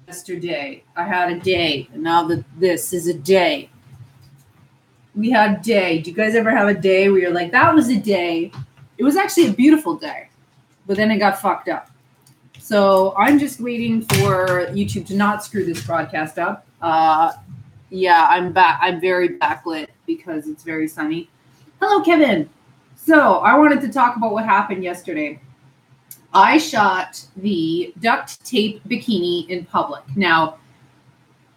Yesterday, I had a day, and now this is a day. We had a day. Do you guys ever have a day where you're like, that was a day? It was actually a beautiful day, but then it got fucked up. So I'm just waiting for YouTube to not screw this broadcast up. Yeah, I'm back. I'm very backlit because it's very sunny. Hello, Kevin. So I wanted to talk about what happened yesterday. I shot the duct tape bikini in public. Now,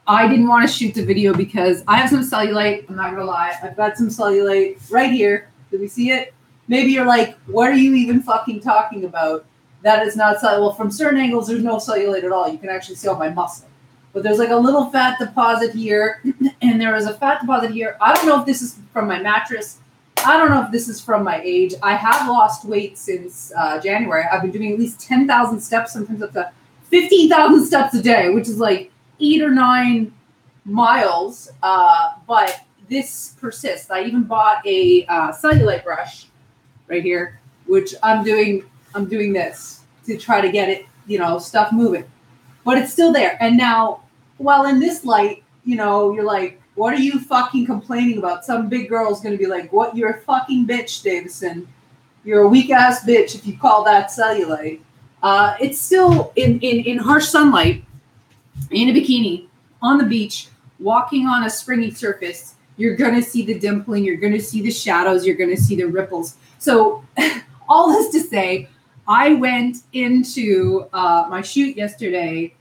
I didn't want to shoot the video because I have some cellulite. I'm not going to lie. I've got some cellulite right here. Do we see it? Maybe you're like, what are you even fucking talking about? That is not cellulite. Well, from certain angles, there's no cellulite at all. You can actually see all my muscle. But there's like a little fat deposit here, and there is a fat deposit here. I don't know if this is from my mattress. I don't know if this is from my age. I have lost weight since January. I've been doing at least 10,000 steps, sometimes up to 15,000 steps a day, which is like 8 or 9 miles. But this persists. I even bought a cellulite brush right here, which I'm doing this to try to get it, stuff moving. But it's still there. And now, well, in this light, you're like, what are you fucking complaining about? Some big girl's going to be like, what? You're a fucking bitch, Davison. You're a weak-ass bitch if you call that cellulite. It's still in harsh sunlight, in a bikini, on the beach, walking on a springy surface. You're going to see the dimpling. You're going to see the shadows. You're going to see the ripples. So all this to say, I went into my shoot yesterday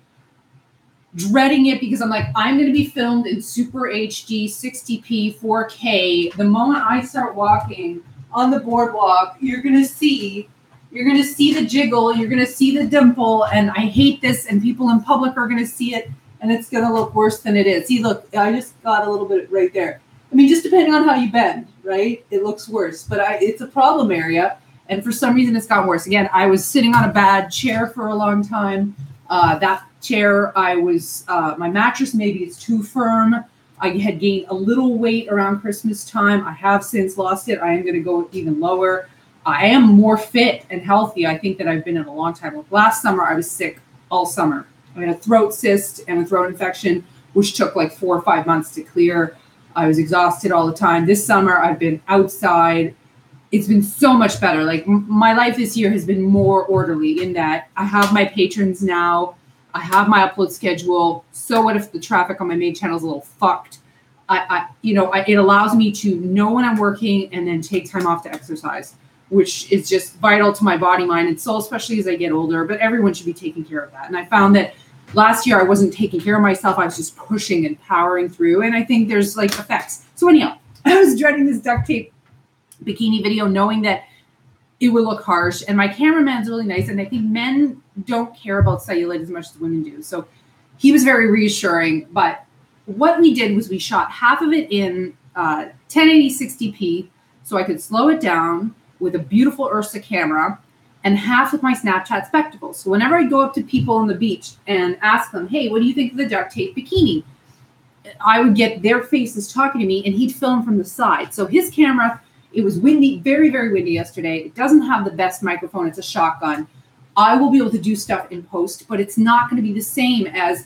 dreading it because I'm like, I'm going to be filmed in super HD, 60p, 4K. The moment I start walking on the boardwalk, you're going to see the jiggle, you're going to see the dimple, and I hate this, and people in public are going to see it, and it's going to look worse than it is. See, look, I just got a little bit right there. I mean, just depending on how you bend, right? It looks worse, but it's a problem area, and for some reason it's gotten worse. Again, I was sitting on a bad chair for a long time. That chair, my mattress maybe is too firm. I had gained a little weight around Christmas time. I have since lost it. I am going to go even lower. I am more fit and healthy, I think, than I've been in a long time. Last summer, I was sick all summer. I had a throat cyst and a throat infection, which took like 4 or 5 months to clear. I was exhausted all the time. This summer, I've been outside. It's been so much better. Like my life this year has been more orderly in that I have my patrons now. I have my upload schedule. So what if the traffic on my main channel is a little fucked? It allows me to know when I'm working and then take time off to exercise, which is just vital to my body, mind, and soul, especially as I get older. But everyone should be taking care of that. And I found that last year I wasn't taking care of myself. I was just pushing and powering through. And I think there's like effects. So anyhow, I was dreading this duct tape bikini video, knowing that it would look harsh. And my cameraman's really nice. And I think men don't care about cellulite as much as women do. So he was very reassuring. But what we did was we shot half of it in 1080 60p so I could slow it down with a beautiful Ursa camera, and half with my Snapchat spectacles. So whenever I go up to people on the beach and ask them, hey, what do you think of the duct tape bikini? I would get their faces talking to me, and he'd film from the side. So his camera, it was windy, very, very windy yesterday. It doesn't have the best microphone. It's a shotgun. I will be able to do stuff in post, but it's not going to be the same as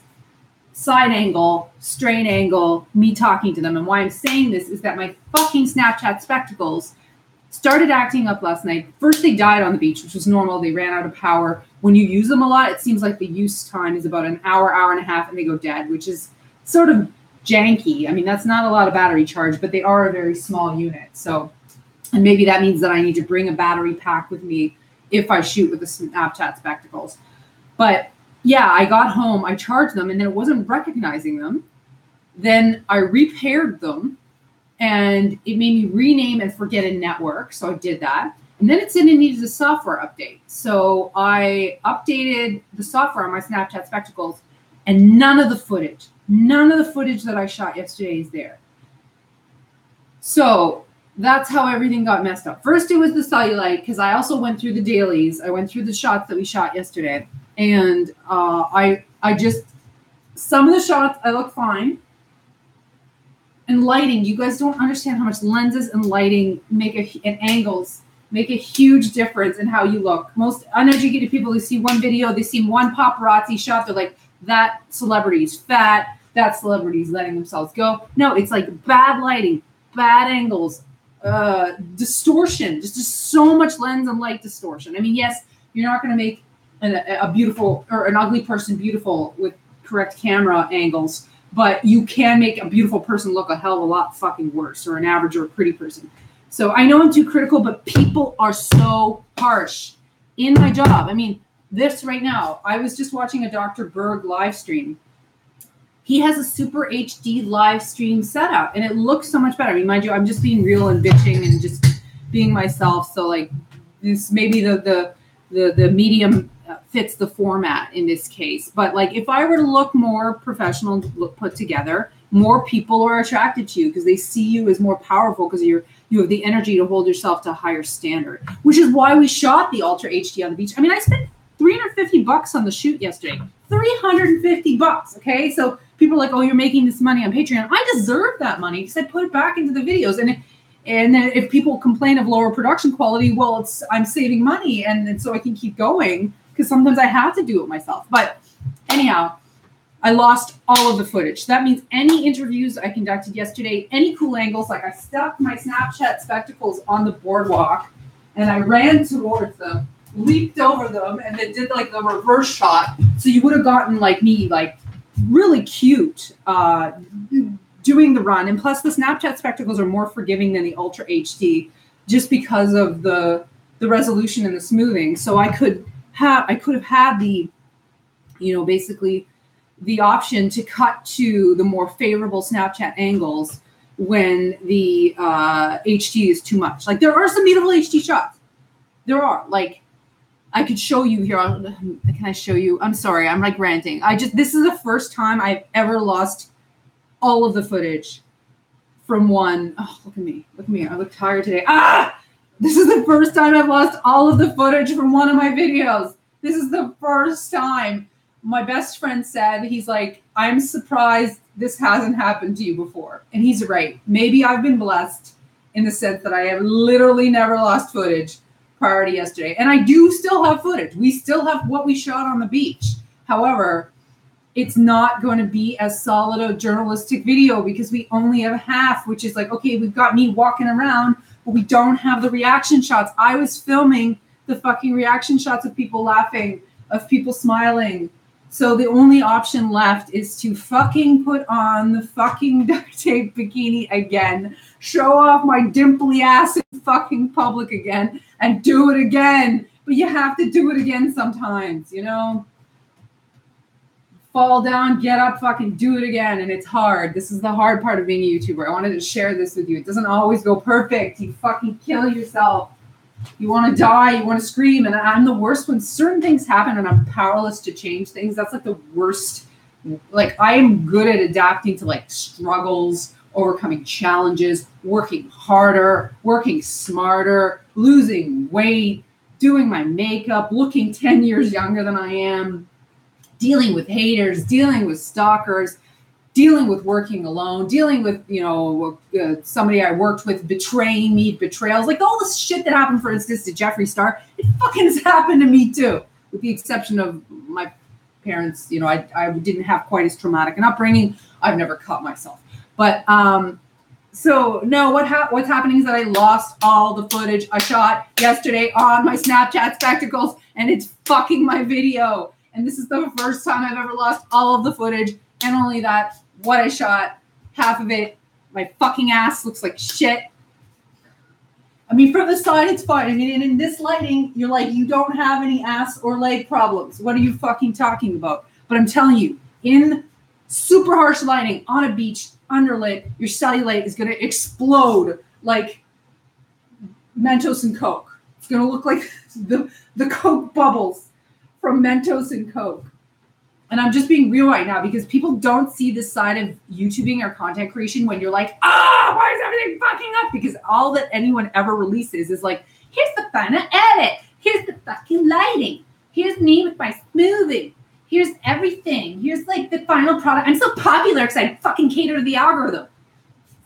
side angle, strain angle, me talking to them. And why I'm saying this is that my fucking Snapchat spectacles started acting up last night. First, they died on the beach, which was normal. They ran out of power. When you use them a lot, it seems like the use time is about an hour, hour and a half, and they go dead, which is sort of janky. I mean, that's not a lot of battery charge, but they are a very small unit. So, and maybe that means that I need to bring a battery pack with me if I shoot with the Snapchat spectacles. But yeah, I got home, I charged them, and then it wasn't recognizing them. Then I repaired them, and it made me rename and forget a network. So I did that. And then it said it needed a software update. So I updated the software on my Snapchat spectacles, and none of the footage that I shot yesterday is there. So that's how everything got messed up. First, it was the cellulite, because I also went through the dailies. I went through the shots that we shot yesterday. And I just, some of the shots, I look fine. And lighting, you guys don't understand how much lenses and lighting make and angles make a huge difference in how you look. Most uneducated people, they see one video, they see one paparazzi shot, they're like, that celebrity's fat, that celebrity's letting themselves go. No, it's like bad lighting, bad angles, distortion, just so much lens and light distortion. I mean, yes, you're not going to make a beautiful or an ugly person beautiful with correct camera angles, but you can make a beautiful person look a hell of a lot fucking worse, or an average or a pretty person. So I know I'm too critical, but people are so harsh in my job. I mean, this right now, I was just watching a Dr. Berg live stream. He has a super HD live stream setup, and it looks so much better. I mean, mind you, I'm just being real and bitching and just being myself. So like this, maybe the medium fits the format in this case. But like, if I were to look more professional, look put together, more people are attracted to you because they see you as more powerful because you have the energy to hold yourself to a higher standard, which is why we shot the Ultra HD on the beach. I mean, I spent $350 on the shoot yesterday. $350. Okay, so people are like, "Oh, you're making this money on Patreon." I deserve that money because I put it back into the videos. And if people complain of lower production quality, well, I'm saving money, and so I can keep going because sometimes I have to do it myself. But anyhow, I lost all of the footage. That means any interviews I conducted yesterday, any cool angles, like I stuck my Snapchat spectacles on the boardwalk and I ran towards them, leaped over them, and then did like the reverse shot. So you would have gotten like me, like really cute doing the run. And plus the Snapchat spectacles are more forgiving than the Ultra HD just because of the resolution and the smoothing. So I could have had the, basically the option to cut to the more favorable Snapchat angles when the HD is too much. Like there are some beautiful HD shots. There are. Like I could show you here. Can I show you? I'm sorry. I'm like ranting. This is the first time I've ever lost all of the footage from one. Oh, look at me. Look at me. I look tired today. This is the first time I've lost all of the footage from one of my videos. This is the first time. My best friend said, he's like, "I'm surprised this hasn't happened to you before." And he's right. Maybe I've been blessed in the sense that I have literally never lost footage prior to yesterday. And I do still have footage. We still have what we shot on the beach. However, it's not going to be as solid a journalistic video because we only have half, which is like, okay, we've got me walking around, but we don't have the reaction shots. I was filming the fucking reaction shots of people laughing, of people smiling. So the only option left is to fucking put on the fucking duct tape bikini again, show off my dimply ass in fucking public again, and do it again. But you have to do it again sometimes, Fall down, get up, fucking do it again. And it's hard. This is the hard part of being a YouTuber. I wanted to share this with you. It doesn't always go perfect. You fucking kill yourself. You want to die, you want to scream, and I'm the worst when certain things happen and I'm powerless to change things. That's like the worst. Like I am good at adapting to like struggles, overcoming challenges, working harder, working smarter, losing weight, doing my makeup, looking 10 years younger than I am, dealing with haters, dealing with stalkers, dealing with working alone, dealing with, somebody I worked with betraying me, betrayals, like all this shit that happened, for instance, to Jeffree Star. It fucking has happened to me too, with the exception of my parents. I didn't have quite as traumatic an upbringing. I've never cut myself. But so no, what's happening is that I lost all the footage I shot yesterday on my Snapchat spectacles, and it's fucking my video. And this is the first time I've ever lost all of the footage. And only that, what I shot, half of it, my fucking ass looks like shit. I mean, from the side, it's fine. I mean, in this lighting, you're like, you don't have any ass or leg problems. What are you fucking talking about? But I'm telling you, in super harsh lighting, on a beach, underlit, your cellulite is going to explode like Mentos and Coke. It's going to look like the Coke bubbles from Mentos and Coke. And I'm just being real right now because people don't see this side of YouTubing or content creation when you're like, why is everything fucking up? Because all that anyone ever releases is like, here's the final edit. Here's the fucking lighting. Here's me with my smoothing. Here's everything. Here's like the final product. I'm so popular because I fucking cater to the algorithm.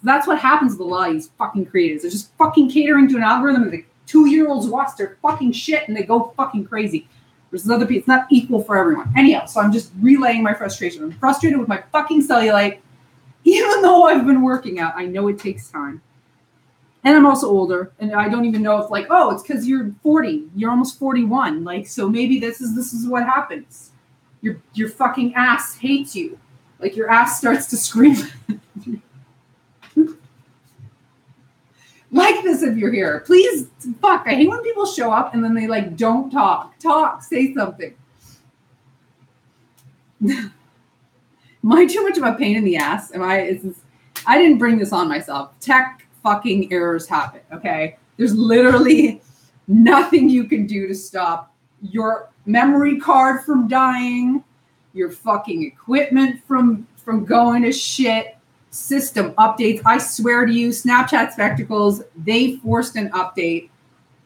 That's what happens with a lot of these fucking creators. They're just fucking catering to an algorithm. And 2-year-olds watch their fucking shit and they go fucking crazy. There's other people. It's not equal for everyone. Anyhow, so I'm just relaying my frustration. I'm frustrated with my fucking cellulite. Even though I've been working out, I know it takes time. And I'm also older, and I don't even know if like, oh, it's because you're 40. You're almost 41. Like, so maybe this is what happens. Your fucking ass hates you. Like your ass starts to scream. Like this if you're here. Please, fuck. I hate when people show up and then they like don't talk. Talk. Say something. Am I too much of a pain in the ass? I didn't bring this on myself. Tech fucking errors happen, okay? There's literally nothing you can do to stop your memory card from dying, your fucking equipment from going to shit, system updates. I swear to you, Snapchat Spectacles, they forced an update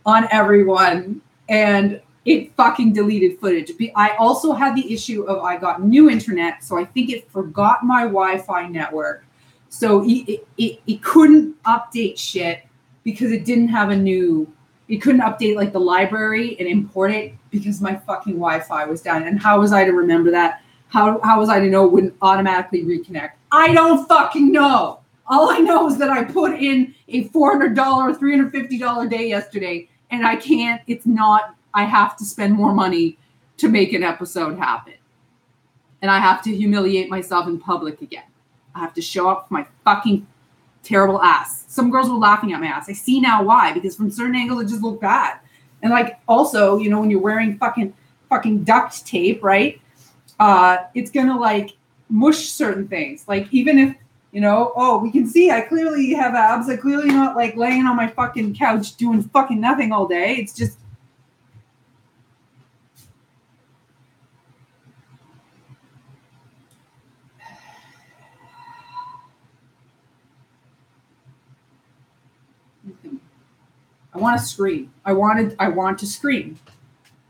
on everyone and it fucking deleted footage. I also had the issue of I got new internet, so I think it forgot my Wi-Fi network. So it couldn't update shit because it didn't have it couldn't update like the library and import it because my fucking Wi-Fi was down. And how was I to remember that? How was I to know it wouldn't automatically reconnect? I don't fucking know. All I know is that I put in a $400, $350 day yesterday, and I have to spend more money to make an episode happen. And I have to humiliate myself in public again. I have to show up for my fucking terrible ass. Some girls were laughing at my ass. I see now why, because from certain angles it just looked bad. And like also, you know, when you're wearing fucking duct tape, right? It's gonna like mush certain things. Like even if, you know, oh, we can see I clearly have abs. I clearly not like laying on my fucking couch doing fucking nothing all day. It's just I want to scream. I want to scream.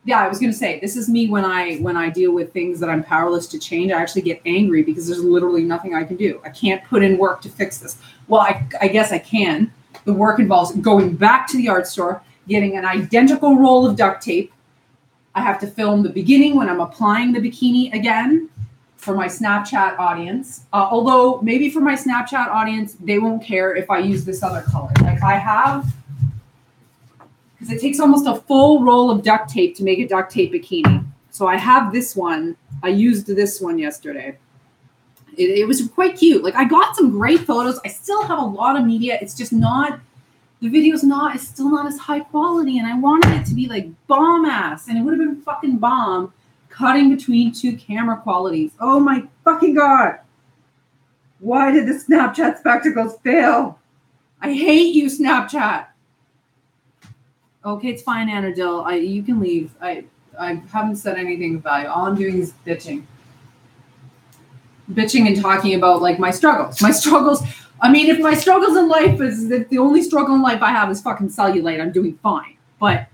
Yeah, I was going to say, this is me when I deal with things that I'm powerless to change. I actually get angry because there's literally nothing I can do. I can't put in work to fix this. Well, I guess I can. The work involves going back to the art store, getting an identical roll of duct tape. I have to film the beginning when I'm applying the bikini again for my Snapchat audience. Although maybe for my Snapchat audience, they won't care if I use this other color. Like I have... because it takes almost a full roll of duct tape to make a duct tape bikini. So I have this one. I used this one yesterday. It was quite cute. Like I got some great photos. I still have a lot of media. It's just not, the video's not, it's still not as high quality. And I wanted it to be like bomb ass. And it would have been fucking bomb cutting between two camera qualities. Oh my fucking God. Why did the Snapchat Spectacles fail? I hate you, Snapchat. Okay, it's fine, Anadil. You can leave. I haven't said anything about it. All I'm doing is bitching and talking about like my struggles. I mean, if my struggles in life is if the only struggle in life I have is fucking cellulite, I'm doing fine. But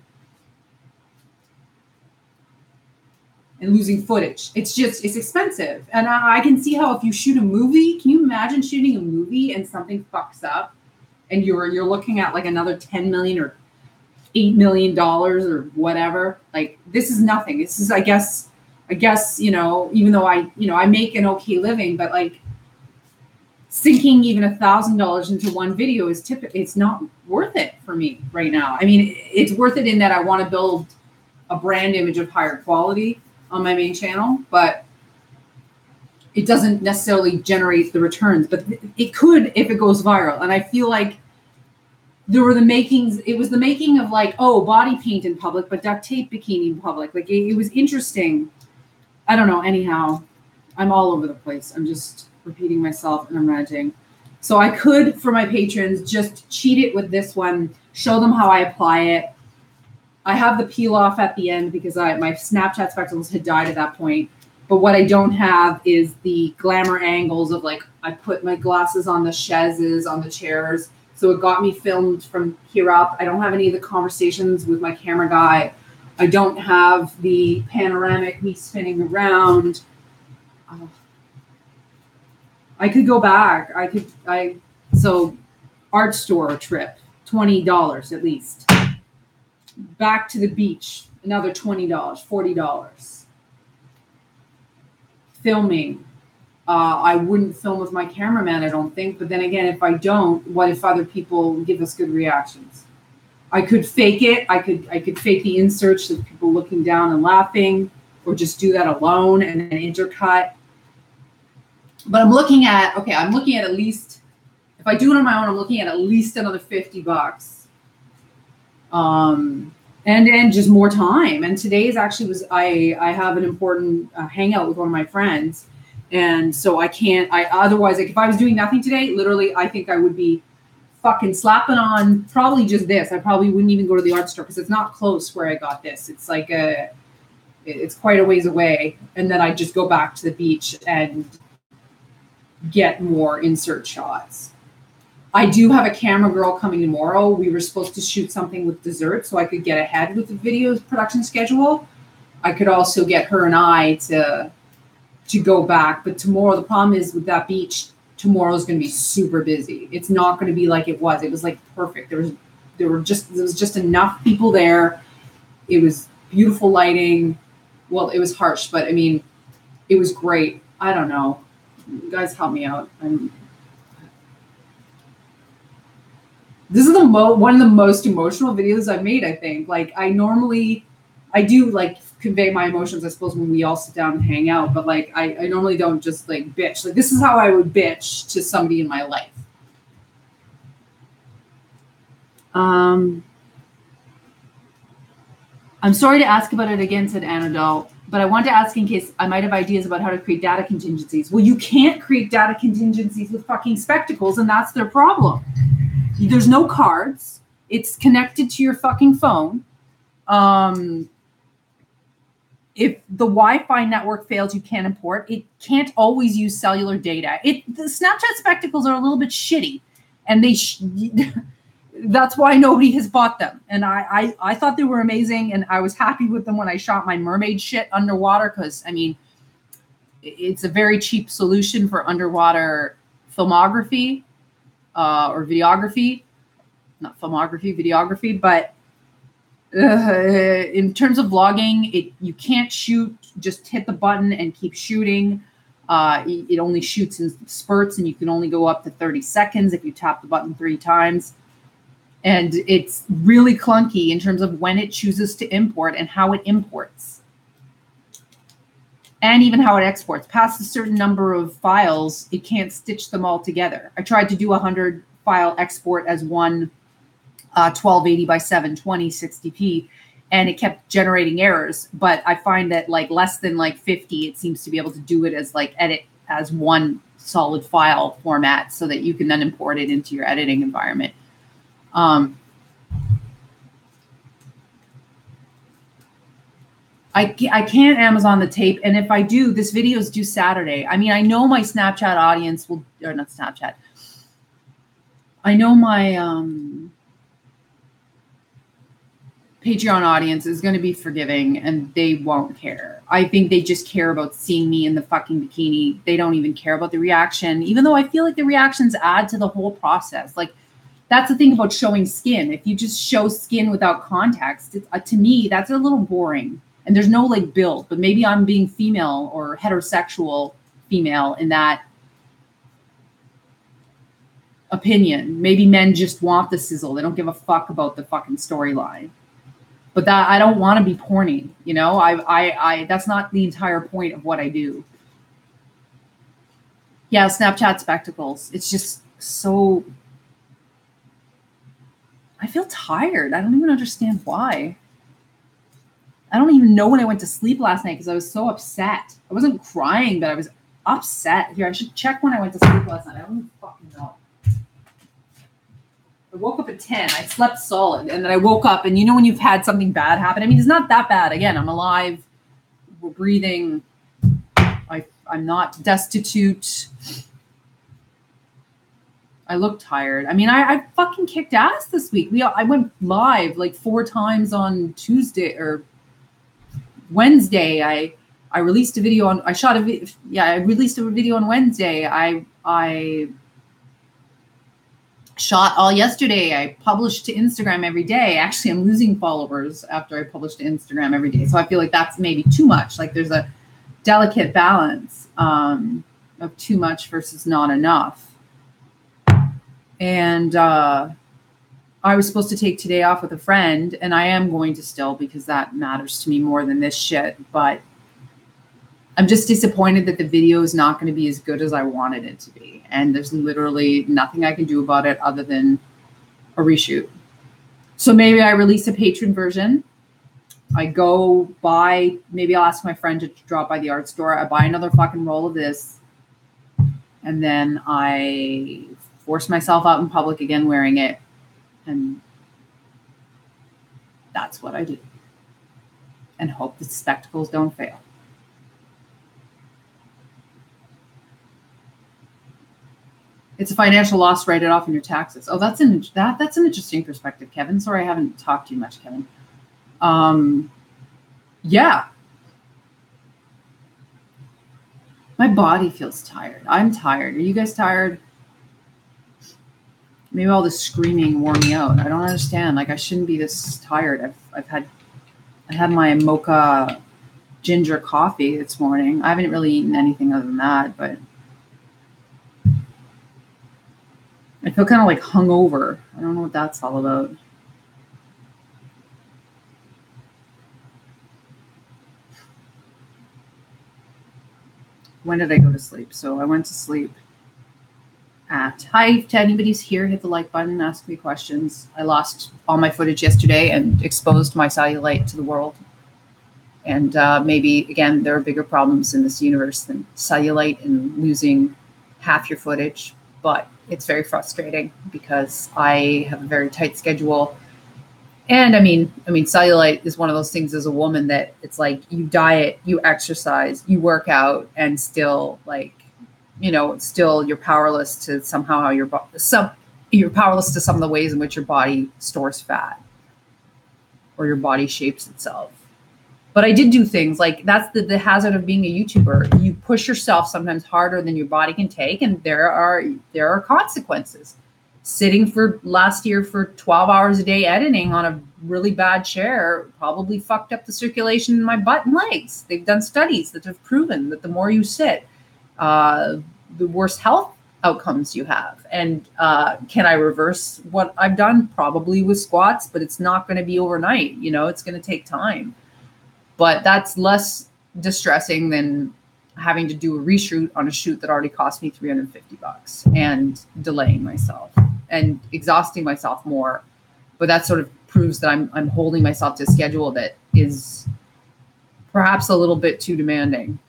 and losing footage, it's expensive. And I can see how if you shoot a movie, can you imagine shooting a movie and something fucks up, and you're looking at like another 10 million or $8 million or whatever. Like this is nothing. This is, I guess, you know, even though I make an okay living, but like sinking even $1,000 into one video is it's not worth it for me right now. I mean, it's worth it in that I want to build a brand image of higher quality on my main channel, but it doesn't necessarily generate the returns, but it could if it goes viral. And I feel like it was the making of like, oh, body paint in public, but duct tape bikini in public. Like it was interesting. I don't know. Anyhow, I'm all over the place. I'm just repeating myself and I'm ranting. So I could, for my patrons, just cheat it with this one, show them how I apply it. I have the peel off at the end because my Snapchat Spectacles had died at that point. But what I don't have is the glamour angles of like, I put my glasses on the chaises, on the chairs. So it got me filmed from here up. I don't have any of the conversations with my camera guy. I don't have the panoramic me spinning around. I could go back. So art store trip, $20 at least. Back to the beach, another $20, $40. Filming. I wouldn't film with my cameraman, I don't think. But then again, if I don't, what if other people give us good reactions? I could fake it. I could fake the inserts of people looking down and laughing, or just do that alone and then intercut. But I'm looking at at least, if I do it on my own, I'm looking at least another $50. And just more time. And today's actually I have an important hangout with one of my friends. And so otherwise, like if I was doing nothing today, literally, I think I would be fucking slapping on probably just this. I probably wouldn't even go to the art store because it's not close where I got this. It's like it's quite a ways away. And then I just go back to the beach and get more insert shots. I do have a camera girl coming tomorrow. We were supposed to shoot something with dessert so I could get ahead with the video production schedule. I could also get her and I to go back. But tomorrow, the problem is with that beach, tomorrow's going to be super busy. It's not going to be like it was. It was like perfect. There was just enough people there. It was beautiful lighting. Well, it was harsh, but I mean, it was great. I don't know. You guys help me out. This is one of the most emotional videos I've made, I think. Like I do like convey my emotions, I suppose, when we all sit down and hang out, but like I normally don't just like bitch. Like this is how I would bitch to somebody in my life. I'm sorry to ask about it again, said Annadelle, but I want to ask in case I might have ideas about how to create data contingencies. Well, you can't create data contingencies with fucking spectacles, and that's their problem. There's no cards. It's connected to your fucking phone. If the Wi-Fi network fails, you can't import. It can't always use cellular data. The Snapchat spectacles are a little bit shitty, and that's why nobody has bought them. And I thought they were amazing, and I was happy with them when I shot my mermaid shit underwater because, I mean, it's a very cheap solution for underwater filmography or videography. Not filmography, videography, but in terms of vlogging, you can't shoot, just hit the button and keep shooting. It only shoots in spurts, and you can only go up to 30 seconds if you tap the button 3 times. And it's really clunky in terms of when it chooses to import and how it imports. And even how it exports. Past a certain number of files, it can't stitch them all together. I tried to do 100 file export as one 1280 by 720 60p, and it kept generating errors. But I find that like less than like 50, it seems to be able to do it as like edit as one solid file format so that you can then import it into your editing environment. I can't Amazon the tape, and if I do, this video is due Saturday. I mean, I know my Snapchat audience will, or not Snapchat. I know my Patreon audience is going to be forgiving, and they won't care. I think they just care about seeing me in the fucking bikini. They don't even care about the reaction, even though I feel like the reactions add to the whole process. Like, that's the thing about showing skin. If you just show skin without context, to me, that's a little boring. And there's no like build, but maybe I'm being female or heterosexual female in that opinion. Maybe men just want the sizzle. They don't give a fuck about the fucking storyline. But that I don't want to be porny, you know? I that's not the entire point of what I do. Yeah, Snapchat spectacles. It's just so, I feel tired. I don't even understand why. I don't even know when I went to sleep last night because I was so upset. I wasn't crying, but I was upset. Here, I should check when I went to sleep last night. I don't even fucking know. I woke up at 10. I slept solid. And then I woke up, and you know when you've had something bad happen? I mean, it's not that bad. Again, I'm alive. We're breathing. I'm not destitute. I look tired. I mean, I fucking kicked ass this week. I went live like 4 times on Tuesday or Wednesday. I released a video on, I released a video on Wednesday. I shot all yesterday. I published to Instagram every day. Actually, I'm losing followers after I publish to Instagram every day. So I feel like that's maybe too much. Like there's a delicate balance of too much versus not enough. And I was supposed to take today off with a friend, and I am going to still, because that matters to me more than this shit. But I'm just disappointed that the video is not going to be as good as I wanted it to be. And there's literally nothing I can do about it other than a reshoot. So maybe I release a patron version. I go buy, maybe I'll ask my friend to drop by the art store. I buy another fucking roll of this. And then I force myself out in public again wearing it. And that's what I do. And hope the spectacles don't fail. It's a financial loss, write it off in your taxes. Oh, that's an interesting perspective, Kevin. Sorry, I haven't talked to you much, Kevin. Yeah. My body feels tired. I'm tired. Are you guys tired? Maybe all this screaming wore me out. I don't understand. Like I shouldn't be this tired. I had my mocha ginger coffee this morning. I haven't really eaten anything other than that, but I feel kind of like hungover. I don't know what that's all about. When did I go to sleep? So I went to sleep at, hi, to anybody's here, hit the like button, ask me questions. I lost all my footage yesterday and exposed my cellulite to the world. And maybe, again, there are bigger problems in this universe than cellulite and losing half your footage. But it's very frustrating because I have a very tight schedule. And I mean, cellulite is one of those things as a woman that it's like you diet, you exercise, you work out, and still like, still you're powerless to somehow you're powerless to some of the ways in which your body stores fat or your body shapes itself. But I did do things like that's the hazard of being a YouTuber. You push yourself sometimes harder than your body can take, and there are consequences. Sitting for last year for 12 hours a day editing on a really bad chair probably fucked up the circulation in my butt and legs. They've done studies that have proven that the more you sit, the worse health outcomes you have. And can I reverse what I've done? Probably with squats, but it's not going to be overnight. It's going to take time. But that's less distressing than having to do a reshoot on a shoot that already cost me $350 and delaying myself and exhausting myself more. But that sort of proves that I'm holding myself to a schedule that is perhaps a little bit too demanding.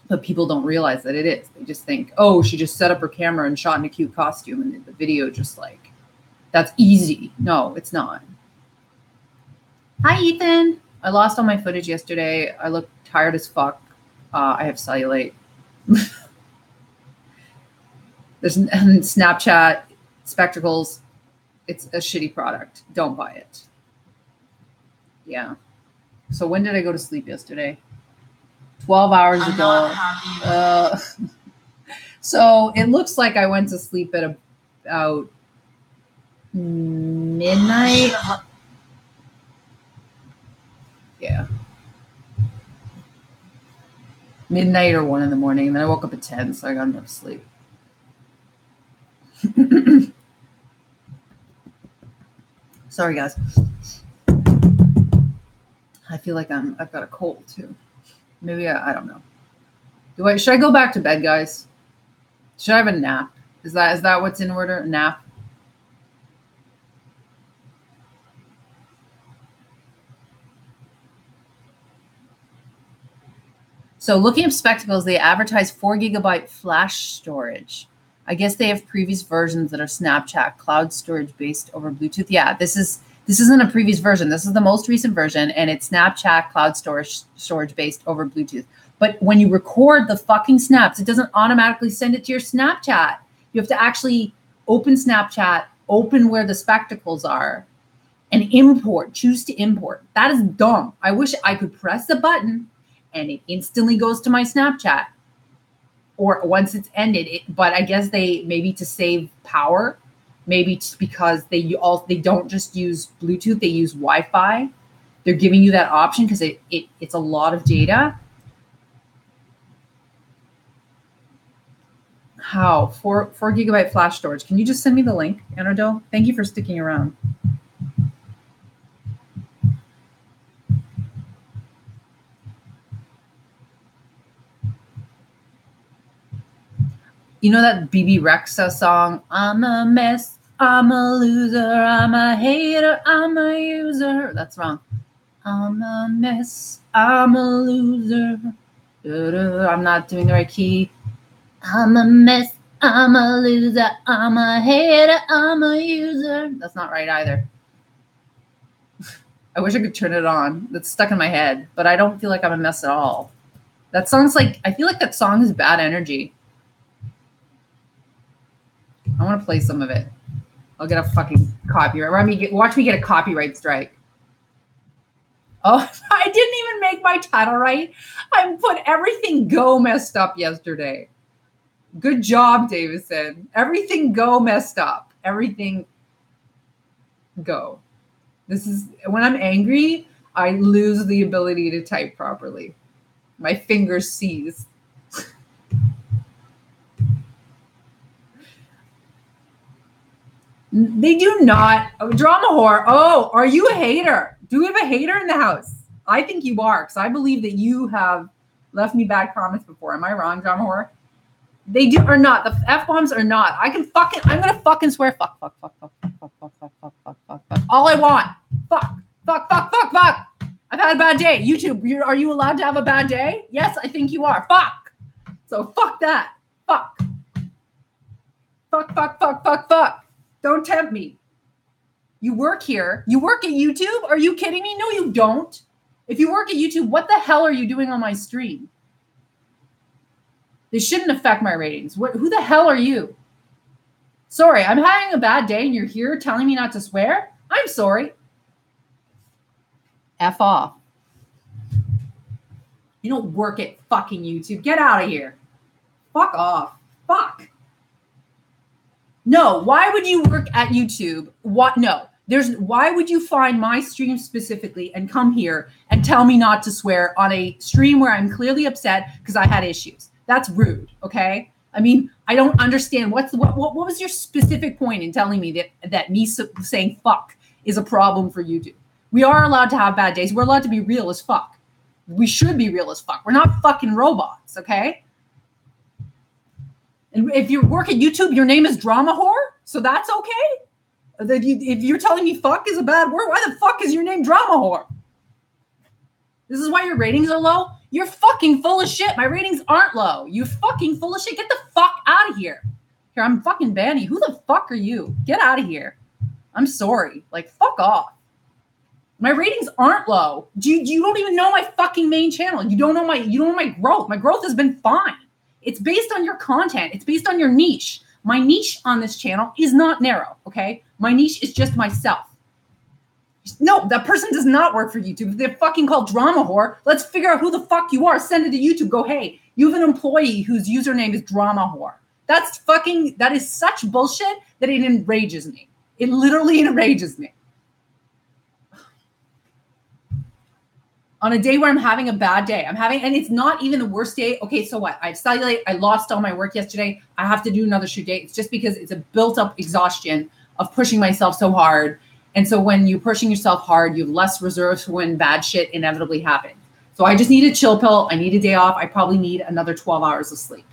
But people don't realize that it is. They just think, oh, she just set up her camera and shot in a cute costume, and the video just like, that's easy. No, it's not. Hi, Ethan. I lost all my footage yesterday. I look tired as fuck. I have cellulite. There's Snapchat spectacles. It's a shitty product. Don't buy it. Yeah. So when did I go to sleep yesterday? 12 hours ago. So it looks like I went to sleep at about midnight. Yeah. Midnight or 1 a.m. And then I woke up at 10, so I got enough sleep. Sorry, guys. I feel like I've got a cold too. Maybe I don't know. Should I go back to bed, guys? Should I have a nap? Is that what's in order? A nap? So looking up spectacles, they advertise 4 GB flash storage. I guess they have previous versions that are Snapchat cloud storage based over Bluetooth. Yeah, this isn't a previous version. This is the most recent version, and it's Snapchat cloud storage based over Bluetooth. But when you record the fucking snaps, it doesn't automatically send it to your Snapchat. You have to actually open Snapchat, open where the spectacles are, and choose to import. That is dumb. I wish I could press the button and it instantly goes to my Snapchat. Or once it's ended, but I guess they maybe to save power, Maybe it's because they don't just use Bluetooth, they use Wi-Fi. They're giving you that option because it's a lot of data. How? 4 gigabyte flash storage. Can you just send me the link, Anardo? Thank you for sticking around. You know that BB Rexa song, I'm a mess, I'm a loser, I'm a hater, I'm a user. That's wrong. I'm a mess, I'm a loser. I'm not doing the right key. I'm a mess, I'm a loser, I'm a hater, I'm a user. That's not right either. I wish I could turn it on. That's stuck in my head, but I don't feel like I'm a mess at all. That sounds like, I feel like that song is bad energy. I want to play some of it. I'll get a fucking copyright. Watch me get a copyright strike. Oh, I didn't even make my title right. I put everything go messed up yesterday. Good job, Davison. Everything go messed up. Everything go. This is when I'm angry, I lose the ability to type properly. My fingers seize. They do not. Drama whore. Oh, are you a hater? Do we have a hater in the house? I think you are, because I believe that you have left me bad comments before. Am I wrong, drama whore? They do or not. The F-bombs are not. I'm gonna fucking swear fuck. All I want. Fuck. I've had a bad day. YouTube, are you allowed to have a bad day? Yes, I think you are. Fuck. So fuck that. Fuck. Don't tempt me. You work here. You work at YouTube? Are you kidding me? No, you don't. If you work at YouTube, what the hell are you doing on my stream? This shouldn't affect my ratings. Who the hell are you? Sorry, I'm having a bad day and you're here telling me not to swear? I'm sorry. F off. You don't work at fucking YouTube. Get out of here. Fuck off. Fuck. No, why would you work at YouTube? What? No, why would you find my stream specifically and come here and tell me not to swear on a stream where I'm clearly upset because I had issues? That's rude. Okay. I mean, I don't understand what was your specific point in telling me that me saying fuck is a problem for YouTube? We are allowed to have bad days. We're allowed to be real as fuck. We should be real as fuck. We're not fucking robots. Okay. And if you work at YouTube, your name is Drama Whore, so that's okay. If you're telling me fuck is a bad word, why the fuck is your name Drama Whore? This is why your ratings are low? You're fucking full of shit. My ratings aren't low. You fucking full of shit. Get the fuck out of here. Here, I'm fucking banning. Who the fuck are you? Get out of here. I'm sorry. Like, fuck off. My ratings aren't low. You don't even know my fucking main channel. You don't know my growth. My growth has been fine. It's based on your content. It's based on your niche. My niche on this channel is not narrow, okay? My niche is just myself. No, that person does not work for YouTube. If they're fucking called Drama Whore, let's figure out who the fuck you are. Send it to YouTube. Go, hey, you have an employee whose username is Drama Whore. That is such bullshit that it enrages me. It literally enrages me. On a day where I'm having a bad day, and it's not even the worst day. Okay, so what? I lost all my work yesterday. I have to do another shoot day. It's just because it's a built up exhaustion of pushing myself so hard. And so when you're pushing yourself hard, you have less reserves for when bad shit inevitably happens. So I just need a chill pill. I need a day off. I probably need another 12 hours of sleep.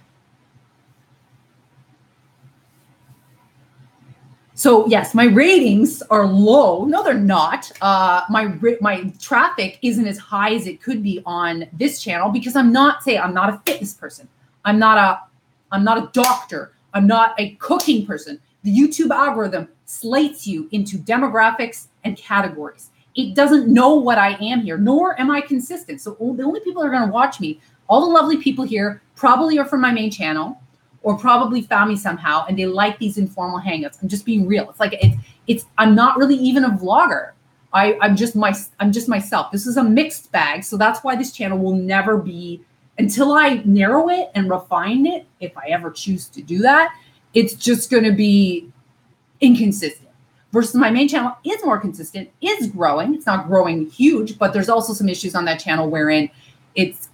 So yes, my ratings are low. No, they're not. My traffic isn't as high as it could be on this channel because I'm not a fitness person. I'm not a doctor. I'm not a cooking person. The YouTube algorithm slates you into demographics and categories. It doesn't know what I am here, nor am I consistent. So the only people that are going to watch me, all the lovely people here, probably are from my main channel, or probably found me somehow, and they like these informal hangouts. I'm just being real. It's like I'm not really even a vlogger. I'm just myself. This is a mixed bag, so that's why this channel will never be, until I narrow it and refine it, if I ever choose to do that. It's just going to be inconsistent. Versus my main channel is more consistent, is growing. It's not growing huge, but there's also some issues on that channel wherein it's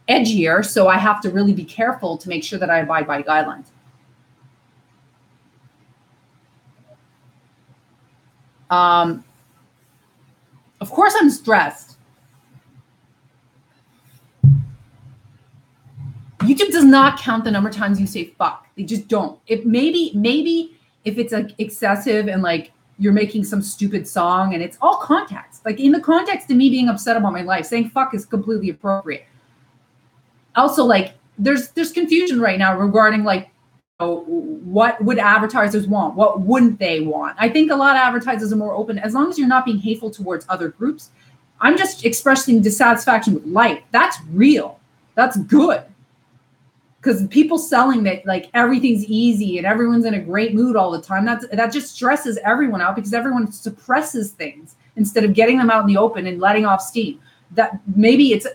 edgier. So I have to really be careful to make sure that I abide by guidelines. Of course I'm stressed. YouTube does not count the number of times you say fuck. They just don't. It maybe if it's like excessive and like you're making some stupid song and it's all context. Like in the context of me being upset about my life, saying fuck is completely appropriate. Also, like there's confusion right now regarding like what would advertisers want? What wouldn't they want? I think a lot of advertisers are more open as long as you're not being hateful towards other groups. I'm just expressing dissatisfaction with life. That's real. That's good. Because people selling that like everything's easy and everyone's in a great mood all the time, that just stresses everyone out because everyone suppresses things instead of getting them out in the open and letting off steam. That maybe it's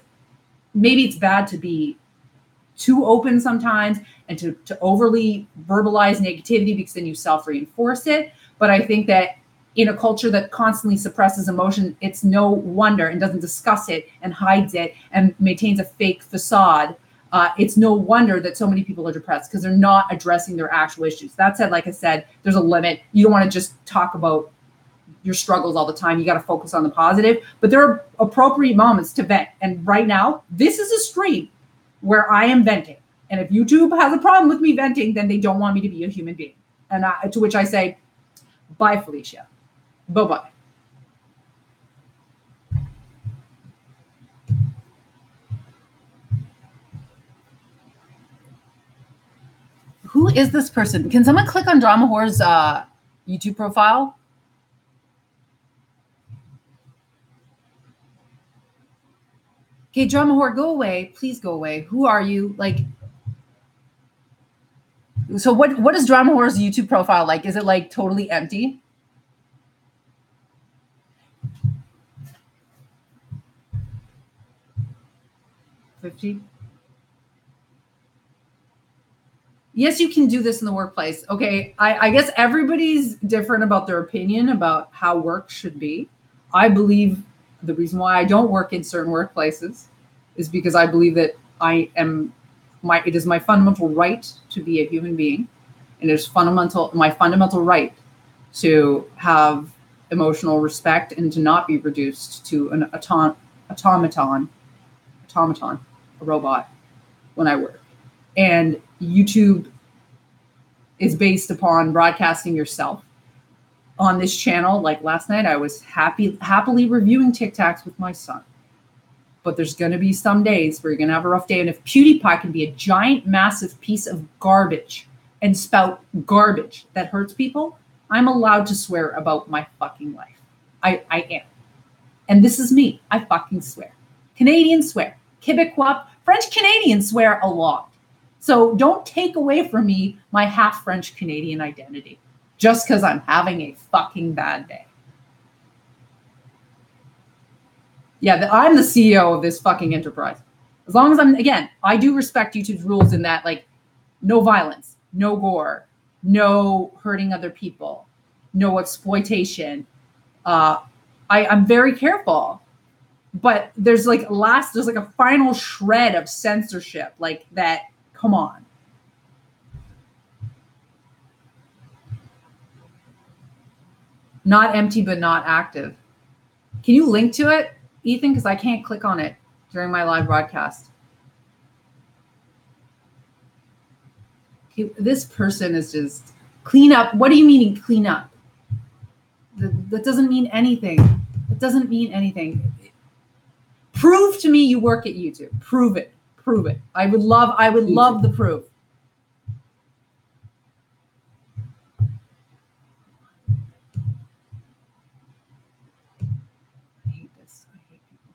bad to be too open sometimes and to overly verbalize negativity because then you self-reinforce it. But I think that in a culture that constantly suppresses emotion, it's no wonder and doesn't discuss it and hides it and maintains a fake facade. It's no wonder that so many people are depressed because they're not addressing their actual issues. That said, like I said, there's a limit. You don't want to just talk about your struggles all the time. You got to focus on the positive, but there are appropriate moments to vent. And right now, this is a stream where I am venting. And if YouTube has a problem with me venting, then they don't want me to be a human being. And to which I say, bye, Felicia. Bye-bye. Who is this person? Can someone click on Drama Whore's YouTube profile? Okay, Drama Whore, go away. Please go away. Who are you? Like, so what is Drama Whore's YouTube profile like? Is it like totally empty? $50? Yes, you can do this in the workplace. Okay, I guess everybody's different about their opinion about how work should be. I believe the reason why I don't work in certain workplaces is because I believe that it is my fundamental right to be a human being. And it is my fundamental right to have emotional respect and to not be reduced to an automaton, a robot when I work. And YouTube is based upon broadcasting yourself. On this channel, like last night, I was happily reviewing TikToks with my son. But there's going to be some days where you're going to have a rough day. And if PewDiePie can be a giant, massive piece of garbage and spout garbage that hurts people, I'm allowed to swear about my fucking life. I am. And this is me. I fucking swear. Canadians swear. Quebecois, French Canadians swear a lot. So don't take away from me my half French Canadian identity just because I'm having a fucking bad day. Yeah, I'm the CEO of this fucking enterprise. As long as I do respect YouTube's rules in that, like, no violence, no gore, no hurting other people, no exploitation. I'm very careful. But there's like a final shred of censorship, like that. Come on. Not empty, but not active. Can you link to it, Ethan? Because I can't click on it during my live broadcast. Okay, this person is just clean up. What do you mean clean up? That doesn't mean anything. It doesn't mean anything. Prove to me you work at YouTube. Prove it. Prove it. I would love the proof. I hate this. I hate people.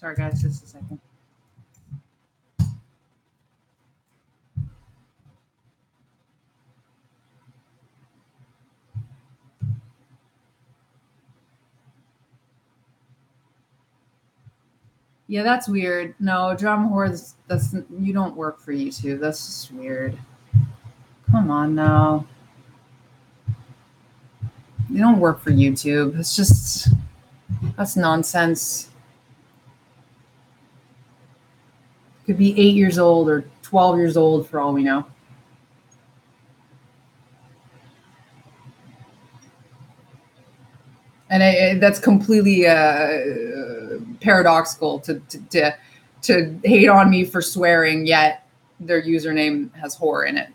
Sorry, guys, just a second. Yeah, that's weird. No, Drum Horse, that's you don't work for YouTube. That's just weird. Come on now. You don't work for YouTube. It's just that's nonsense. Could be 8 years old or 12 years old for all we know. And that's completely paradoxical to hate on me for swearing, yet their username has whore in it.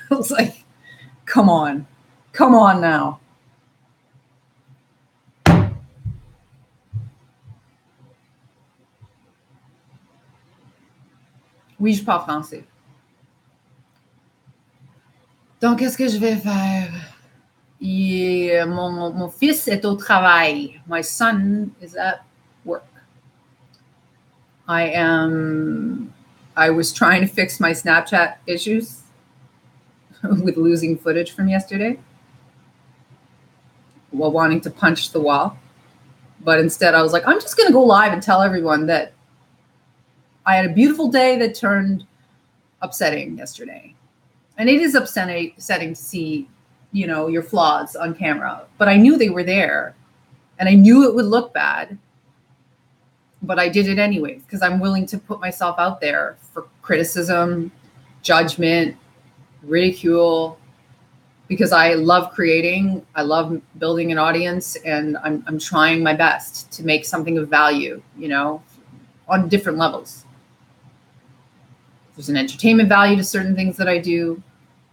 I was like, come on now. Oui, je parle français. Donc, qu'est-ce que je vais faire? Mon fils est au travail. My son is at work. I was trying to fix my Snapchat issues with losing footage from yesterday while wanting to punch the wall. But instead I was like, I'm just going to go live and tell everyone that I had a beautiful day that turned upsetting yesterday. And it is upsetting to see, your flaws on camera. But I knew they were there and I knew it would look bad. But I did it anyways because I'm willing to put myself out there for criticism, judgment, ridicule, because I love creating. I love building an audience, and I'm trying my best to make something of value, on different levels. There's an entertainment value to certain things that I do.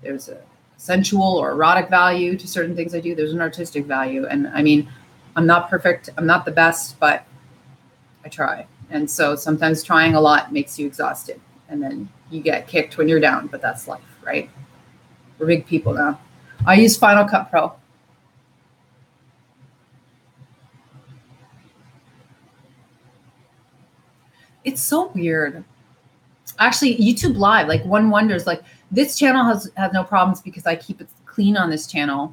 There's a sensual or erotic value to certain things I do. There's an artistic value. And I mean, I'm not perfect. I'm not the best, but I try. And so sometimes trying a lot makes you exhausted, and then you get kicked when you're down, but that's life, right? We're big people now. I use Final Cut Pro. It's so weird. Actually, YouTube Live, like one wonders, like this channel has no problems because I keep it clean on this channel.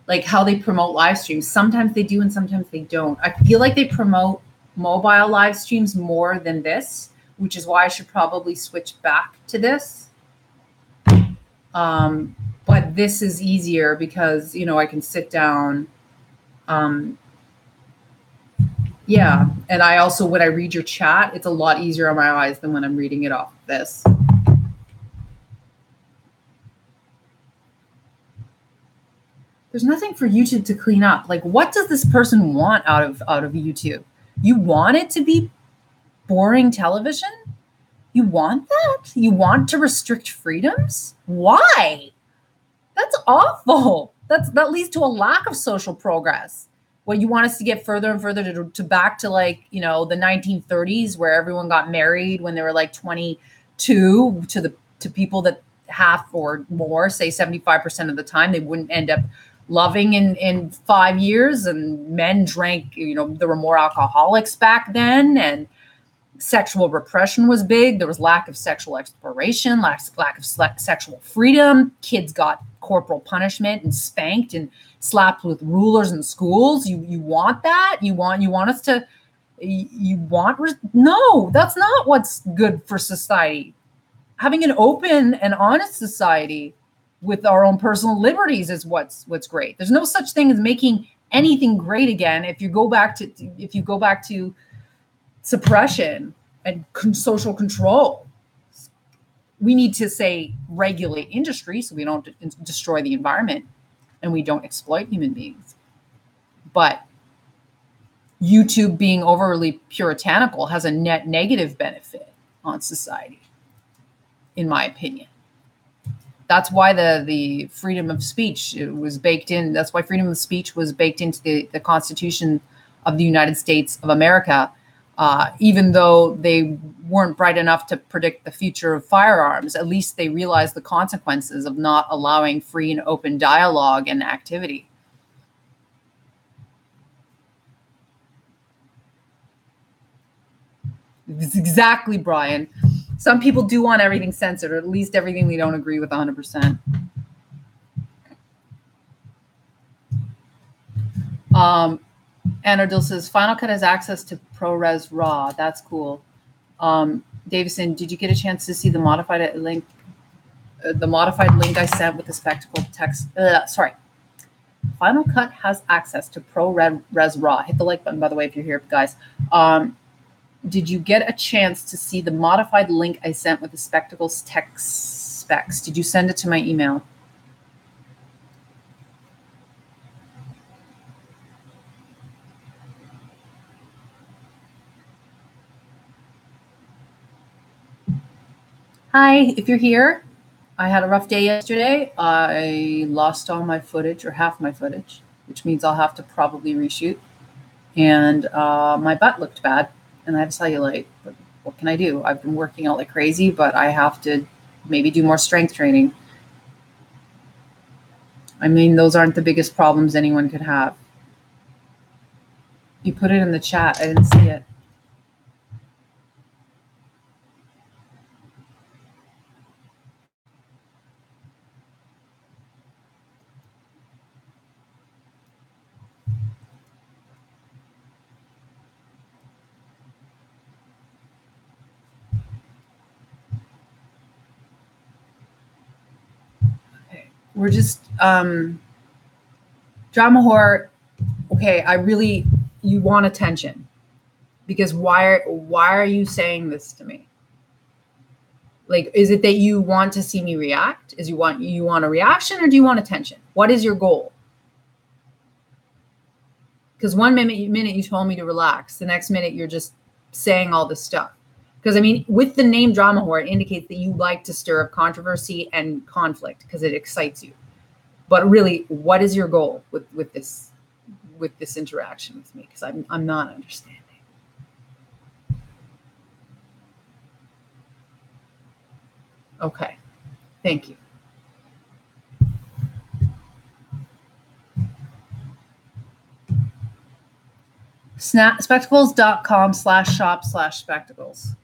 Like how they promote live streams. Sometimes they do and sometimes they don't. I feel like they promote mobile live streams more than this, which is why I should probably switch back to this. But this is easier because, I can sit down. Yeah. And I also, when I read your chat, it's a lot easier on my eyes than when I'm reading it off this. There's nothing for YouTube to clean up. Like, what does this person want out of YouTube? You want it to be boring television? You want that? You want to restrict freedoms? Why? That's awful. That leads to a lack of social progress. What, you want us to get further and further to back to like, the 1930s where everyone got married when they were like 22 to people that half or more, say 75% of the time, they wouldn't end up loving in 5 years, and men drank, there were more alcoholics back then, and sexual repression was big. There was lack of sexual exploration, lack of sexual freedom. Kids got corporal punishment and spanked and slapped with rulers in schools. You want that? You want us to, no, that's not what's good for society. Having an open and honest society with our own personal liberties is what's great. There's no such thing as making anything great again if you go back to suppression and social control. We need to say regulate industry so we don't destroy the environment and we don't exploit human beings. But YouTube being overly puritanical has a net negative benefit on society, in my opinion. That's why the freedom of speech was baked in. That's why freedom of speech was baked into the Constitution of the United States of America, even though they weren't bright enough to predict the future of firearms. At least they realized the consequences of not allowing free and open dialogue and activity. It's exactly, Brian. Some people do want everything censored, or at least everything we don't agree with 100%. Anadil says, Final Cut has access to ProRes RAW. That's cool. Davison, did you get a chance to see the modified link? The modified link I sent with the spectacle text. Final Cut has access to ProRes RAW. Hit the like button, by the way, if you're here, guys. Did you get a chance to see the modified link I sent with the spectacles text specs? Did you send it to my email? Hi, if you're here. I had a rough day yesterday. I lost all my footage, or half my footage, which means I'll have to probably reshoot. And my butt looked bad, and I have cellulite. But what can I do? I've been working out like crazy, but I have to maybe do more strength training. I mean, those aren't the biggest problems anyone could have. You put it in the chat. I didn't see it. We're just drama horror. Okay, you want attention, because why are you saying this to me? Like, is it that you want to see me react? You want a reaction, or do you want attention? What is your goal? Because one minute you told me to relax, the next minute you're just saying all this stuff. Because I mean, with the name drama horror, it indicates that you like to stir up controversy and conflict because it excites you. But really, what is your goal with this interaction with me? Because I'm not understanding. Okay, thank you. Spectacles.com/shop/spectacles.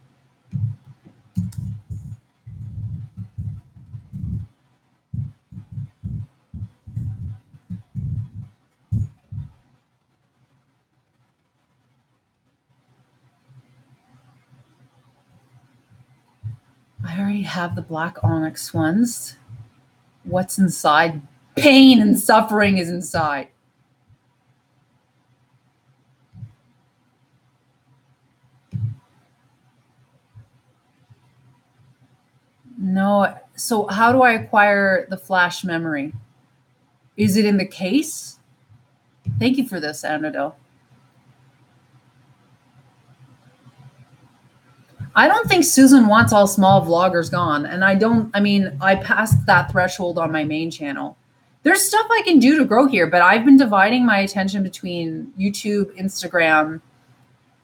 I already have the black onyx ones. What's inside? Pain and suffering is inside. No. So how do I acquire the flash memory? Is it in the case? Thank you for this, Anadil. I don't think Susan wants all small vloggers gone. And I passed that threshold on my main channel. There's stuff I can do to grow here, but I've been dividing my attention between YouTube, Instagram,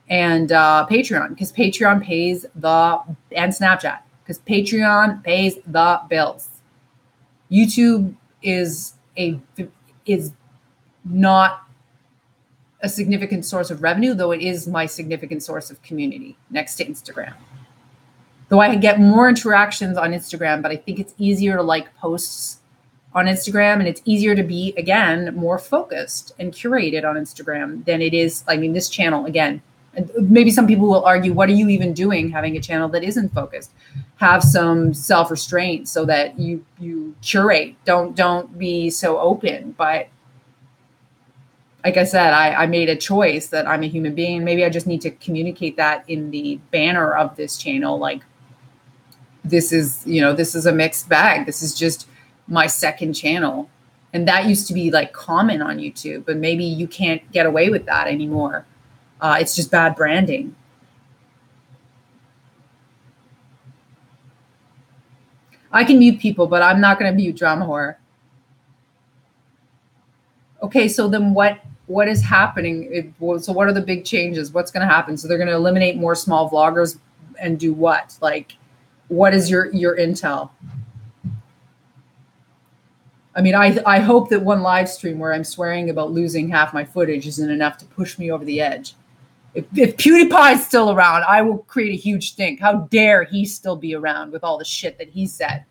and Patreon, because Patreon pays and Snapchat, because Patreon pays the bills. YouTube is not a significant source of revenue, though it is my significant source of community next to Instagram. Though I get more interactions on Instagram, but I think it's easier to like posts on Instagram, and it's easier to be, again, more focused and curated on Instagram than it is. I mean, this channel, again, maybe some people will argue, what are you even doing having a channel that isn't focused? Have some self-restraint so that you curate. Don't be so open. But like I said, I made a choice that I'm a human being. Maybe I just need to communicate that in the banner of this channel. Like, this is a mixed bag. This is just my second channel. And that used to be like common on YouTube, but maybe you can't get away with that anymore. It's just bad branding. I can mute people, but I'm not going to mute drama horror. Okay, so then what is happening? So what are the big changes? What's going to happen? So they're going to eliminate more small vloggers and do what? Like, what is your intel? I mean, I hope that one live stream where I'm swearing about losing half my footage isn't enough to push me over the edge. If PewDiePie's still around, I will create a huge stink. How dare he still be around with all the shit that he said?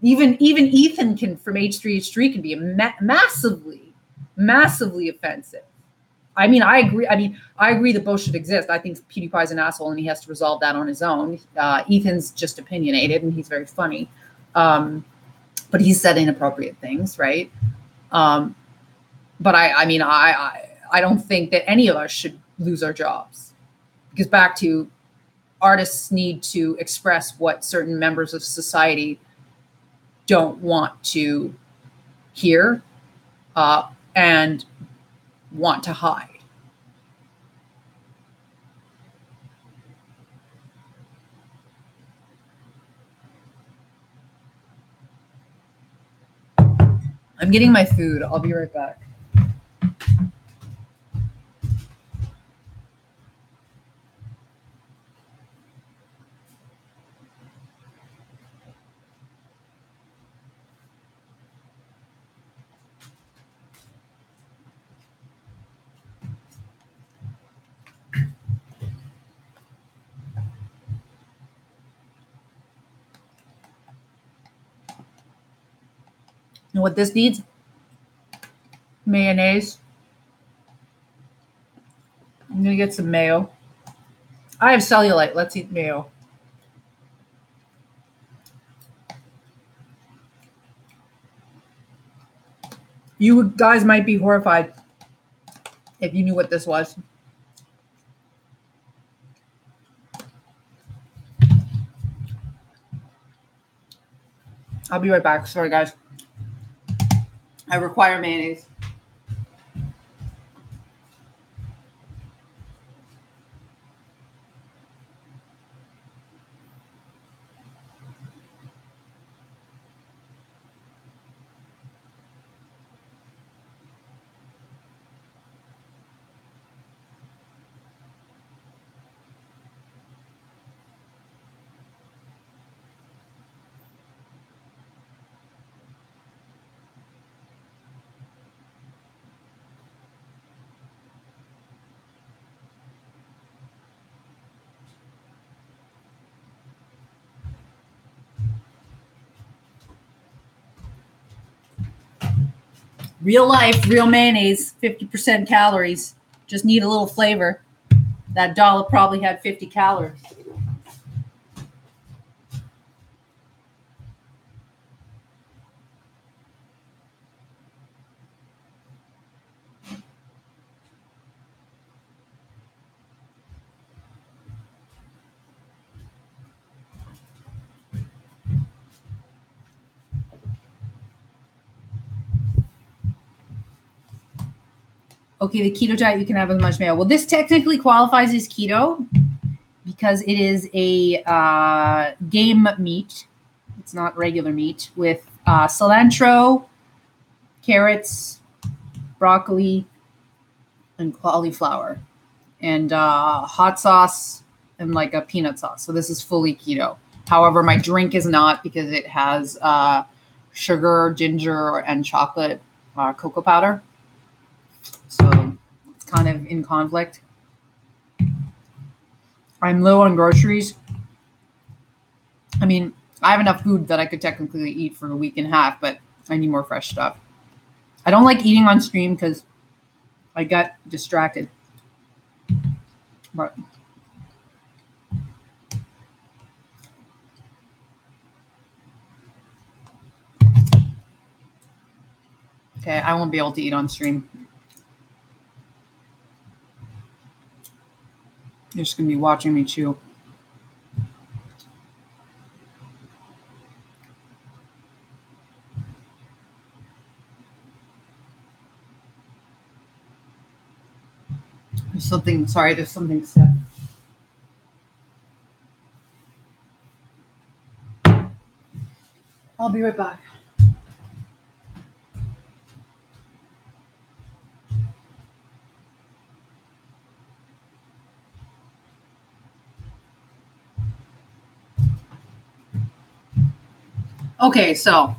Even Ethan can from H3H3 can be massively offensive. I mean, I agree. I agree that both should exist. I think PewDiePie's an asshole and he has to resolve that on his own. Ethan's just opinionated and he's very funny. But he said inappropriate things, right? But I don't think that any of us should lose our jobs, because back to artists need to express what certain members of society don't want to hear and want to hide. I'm getting my food. I'll be right back. You know what this needs? Mayonnaise. I'm gonna get some mayo. I have cellulite. Let's eat mayo. You guys might be horrified if you knew what this was. I'll be right back. Sorry, guys. I require mayonnaise. Real life, real mayonnaise, 50% calories. Just need a little flavor. That dollar probably had 50 calories. Okay, the keto diet, you can have as much mayo. Well, this technically qualifies as keto because it is a game meat. It's not regular meat with cilantro, carrots, broccoli, and cauliflower, and hot sauce and like a peanut sauce. So this is fully keto. However, my drink is not, because it has sugar, ginger, and chocolate cocoa powder. So it's kind of in conflict. I'm low on groceries. I mean, I have enough food that I could technically eat for a week and a half, but I need more fresh stuff. I don't like eating on stream because I got distracted. But okay, I won't be able to eat on stream. You're just going to be watching me chew. There's something set. I'll be right back. Okay, so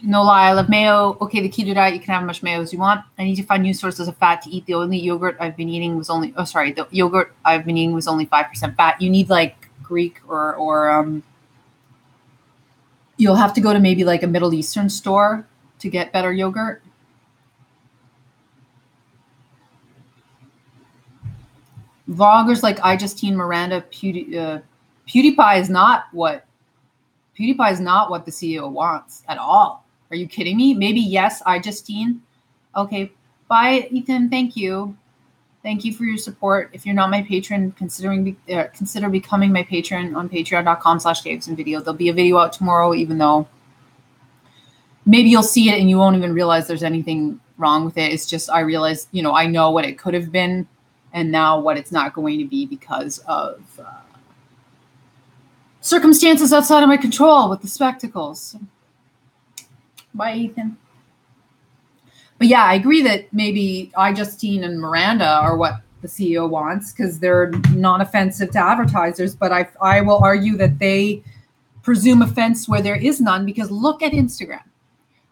No lie, I love mayo. Okay, the keto diet, you can have as much mayo as you want. I need to find new sources of fat to eat. The only yogurt I've been eating was only, the yogurt I've been eating was only 5% fat. You need like Greek or you'll have to go to maybe like a Middle Eastern store to get better yogurt. Vloggers like iJustine, Miranda, PewDiePie is not what the CEO wants at all. Are you kidding me? Maybe yes, iJustine. Okay, bye, Ethan. Thank you. Thank you for your support. If you're not my patron, consider becoming my patron on patreon.com/GavesandVideo. There'll be a video out tomorrow, even though maybe you'll see it and you won't even realize there's anything wrong with it. It's just I realized, I know what it could have been and now what it's not going to be because of circumstances outside of my control with the spectacles. Bye, Ethan. But yeah, I agree that maybe iJustine and Miranda are what the CEO wants because they're non-offensive to advertisers. But I will argue that they presume offense where there is none because look at Instagram.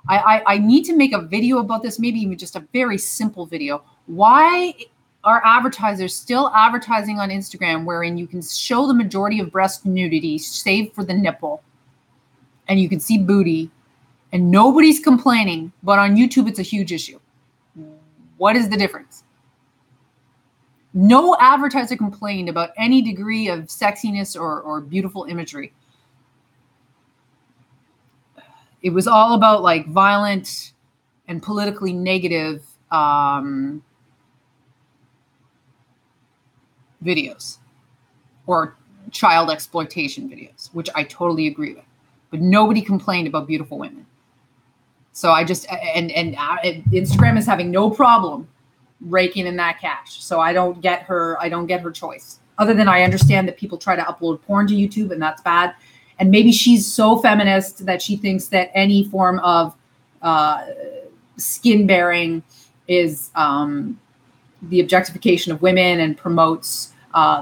I need to make a video about this, maybe even just a very simple video. Why are advertisers still advertising on Instagram wherein you can show the majority of breast nudity save for the nipple and you can see booty and nobody's complaining, but on YouTube it's a huge issue? What is the difference? No advertiser complained about any degree of sexiness or beautiful imagery. It was all about like violent and politically negative videos or child exploitation videos, which I totally agree with. But nobody complained about beautiful women. So I just, and Instagram is having no problem raking in that cash. So I don't get her choice. Other than I understand that people try to upload porn to YouTube and that's bad. And maybe she's so feminist that she thinks that any form of skin bearing is the objectification of women and promotes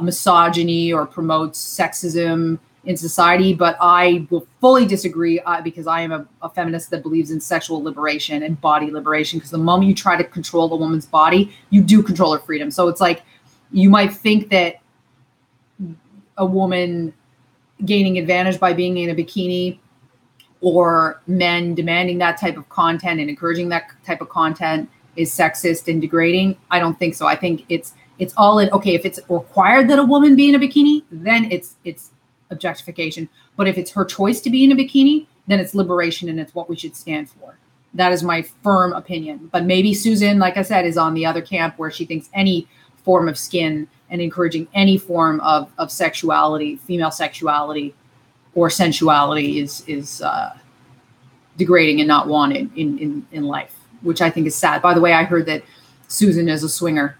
misogyny or promotes sexism in society. But I will fully disagree because I am a feminist that believes in sexual liberation and body liberation. Because the moment you try to control a woman's body, you do control her freedom. So it's like you might think that a woman gaining advantage by being in a bikini or men demanding that type of content and encouraging that type of content is sexist and degrading. I don't think so. I think it's all in, okay, if it's required that a woman be in a bikini, then it's objectification. But if it's her choice to be in a bikini, then it's liberation and it's what we should stand for. That is my firm opinion. But maybe Susan, like I said, is on the other camp where she thinks any form of skin and encouraging any form of sexuality, female sexuality or sensuality is degrading and not wanted in life, which I think is sad. By the way, I heard that Susan is a swinger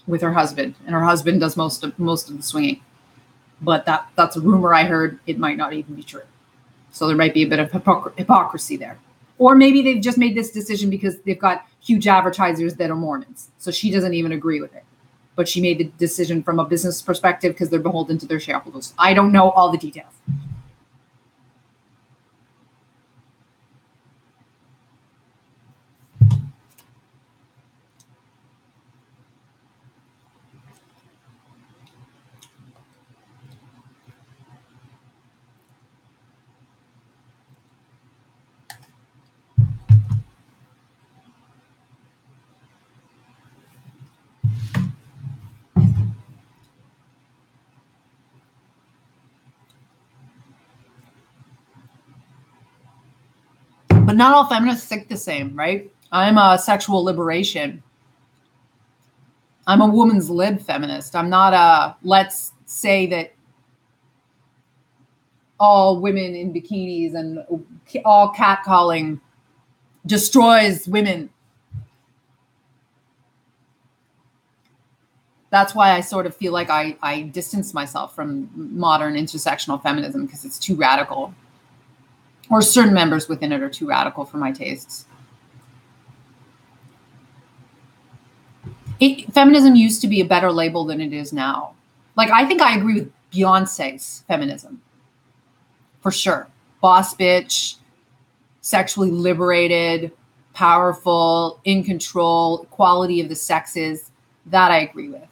with her husband, and her husband does most of the swinging. But that's a rumor I heard. It might not even be true. So there might be a bit of hypocrisy there. Or maybe they've just made this decision because they've got huge advertisers that are Mormons. So she doesn't even agree with it. But she made the decision from a business perspective because they're beholden to their shareholders. I don't know all the details. But not all feminists think the same, right? I'm a sexual liberation. I'm a woman's lib feminist. I'm not a, let's say that all women in bikinis and all catcalling destroys women. That's why I sort of feel like I distance myself from modern intersectional feminism because it's too radical. Or certain members within it are too radical for my tastes. Feminism used to be a better label than it is now. Like, I think I agree with Beyonce's feminism. For sure. Boss bitch, sexually liberated, powerful, in control, equality of the sexes. That I agree with.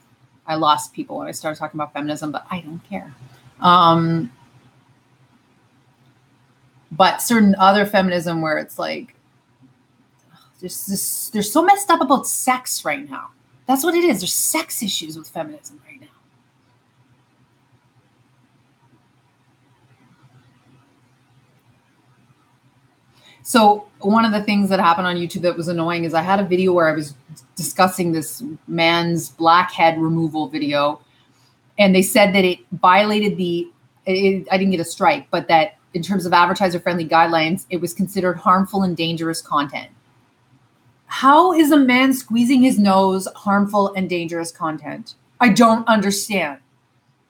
I lost people when I started talking about feminism, but I don't care. But certain other feminism where it's like, they're so messed up about sex right now. That's what it is. There's sex issues with feminism right now. So one of the things that happened on YouTube that was annoying is I had a video where I was discussing this man's blackhead removal video, and they said that it violated I didn't get a strike, but that in terms of advertiser-friendly guidelines, it was considered harmful and dangerous content. How is a man squeezing his nose harmful and dangerous content? I don't understand.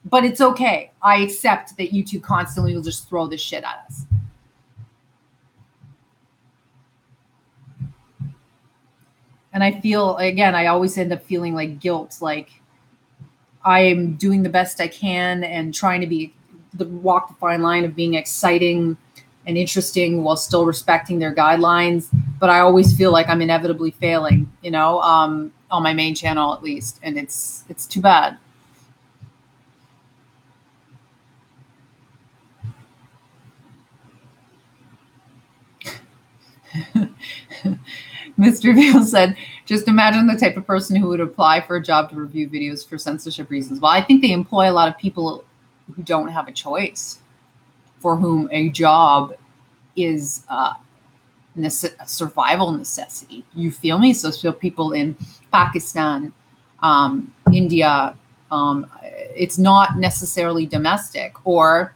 But it's okay. I accept that YouTube constantly will just throw this shit at us. And I feel, again, I always end up feeling like guilt, like I'm doing the best I can and trying to walk the fine line of being exciting and interesting while still respecting their guidelines. But I always feel like I'm inevitably failing, on my main channel at least. And it's too bad. Mr. Veal said, just imagine the type of person who would apply for a job to review videos for censorship reasons. Well, I think they employ a lot of people who don't have a choice, for whom a job is a survival necessity. You feel me? So people in Pakistan, India, it's not necessarily domestic, or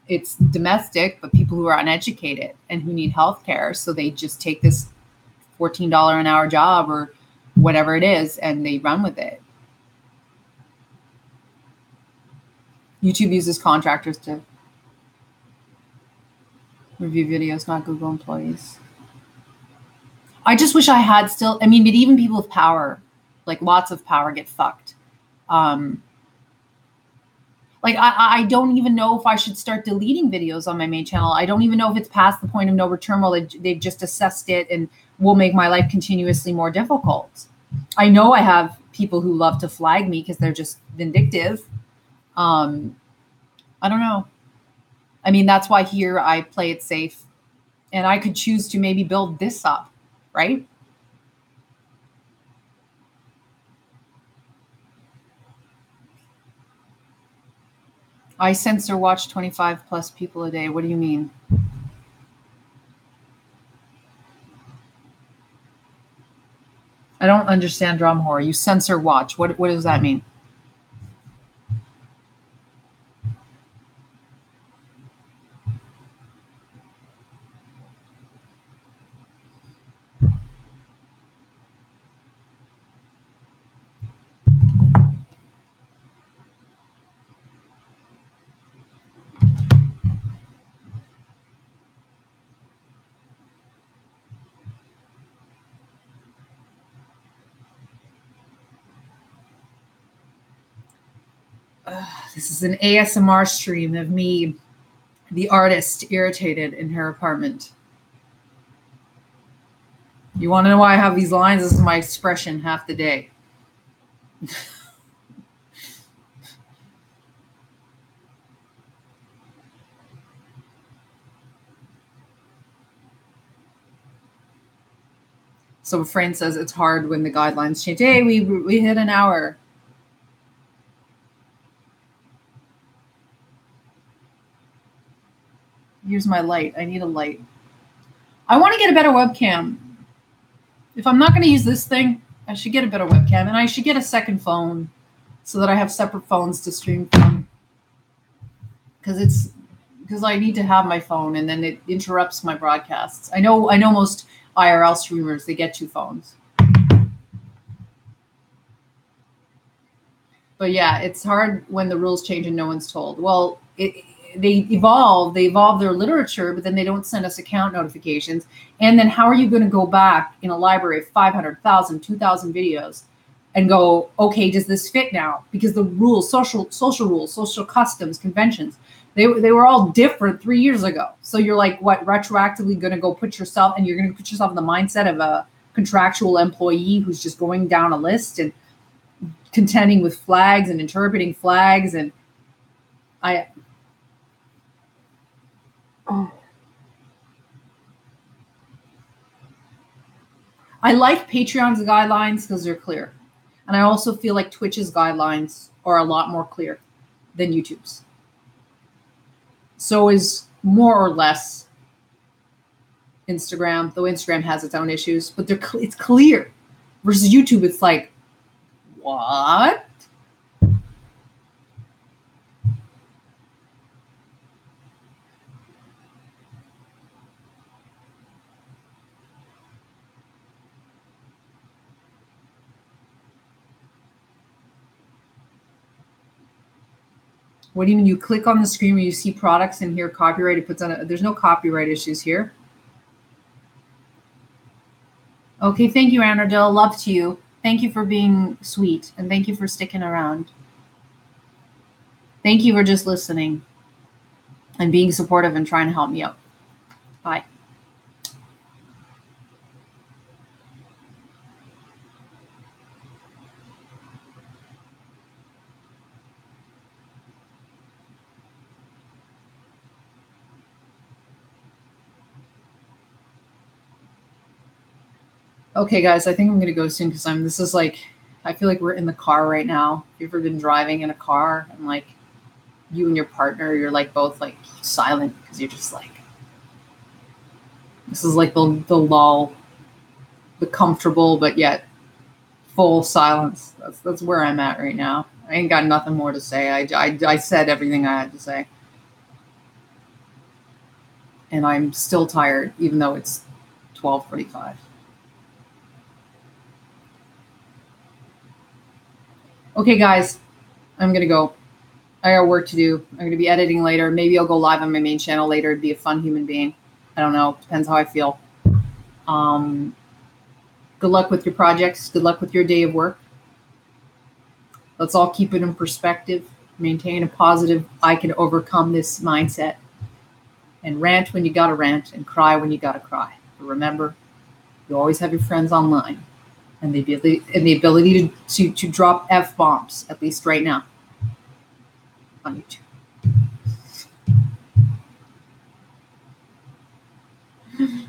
it's domestic, but people who are uneducated and who need healthcare. So they just take this $14 an hour job or whatever it is, and they run with it. YouTube uses contractors to review videos, not Google employees. I just wish I had still, but even people with power, like lots of power, get fucked. I don't even know if I should start deleting videos on my main channel. I don't even know if it's past the point of no return. Well, they've just assessed it and will make my life continuously more difficult. I know I have people who love to flag me because they're just vindictive. I don't know. That's why here I play it safe, and I could choose to maybe build this up, right? I censor watch 25 plus people a day. What do you mean? I don't understand drum horror. You censor watch. What does that mean? This is an ASMR stream of me, the artist, irritated in her apartment. You want to know why I have these lines? This is my expression half the day. So a friend says it's hard when the guidelines change. Hey, we hit an hour. Here's my light. I need a light. I want to get a better webcam. If I'm not going to use this thing, I should get a better webcam, and I should get a second phone so that I have separate phones to stream from. Because I need to have my phone, and then it interrupts my broadcasts. I know most IRL streamers, they get two phones. But yeah, it's hard when the rules change and no one's told. Well, they evolve their literature, but then they don't send us account notifications. And then how are you going to go back in a library of 500,000, 2,000 videos and go, okay, does this fit now? Because the rules, social rules, social customs, conventions, they were all different 3 years ago. So you're like, what, retroactively going to go put yourself, and you're going to put yourself in the mindset of a contractual employee who's just going down a list and contending with flags and interpreting flags. And I like Patreon's guidelines because they're clear. And I also feel like Twitch's guidelines are a lot more clear than YouTube's. So is more or less Instagram, though Instagram has its own issues, but it's clear. Versus YouTube, it's like, what? What do you mean? You click on the screen where you see products and here copyright, it puts on there's no copyright issues here. Okay, thank you, Anardil. Love to you. Thank you for being sweet, and thank you for sticking around. Thank you for just listening and being supportive and trying to help me out. Bye. Okay, guys, I think I'm gonna go soon because I feel like we're in the car right now. Have you ever been driving in a car and like you and your partner, you're like both like silent because you're just like, this is like the lull, the comfortable but yet full silence. That's where I'm at right now. I ain't got nothing more to say. I said everything I had to say. And I'm still tired, even though it's 12:45. Okay, guys, I'm going to go. I got work to do. I'm going to be editing later. Maybe I'll go live on my main channel later and be a fun human being. I don't know. Depends how I feel. Good luck with your projects. Good luck with your day of work. Let's all keep it in perspective. Maintain a positive, I can overcome this mindset. And rant when you got to rant and cry when you got to cry. But remember, you always have your friends online. And the ability to drop F-bombs, at least right now, on YouTube.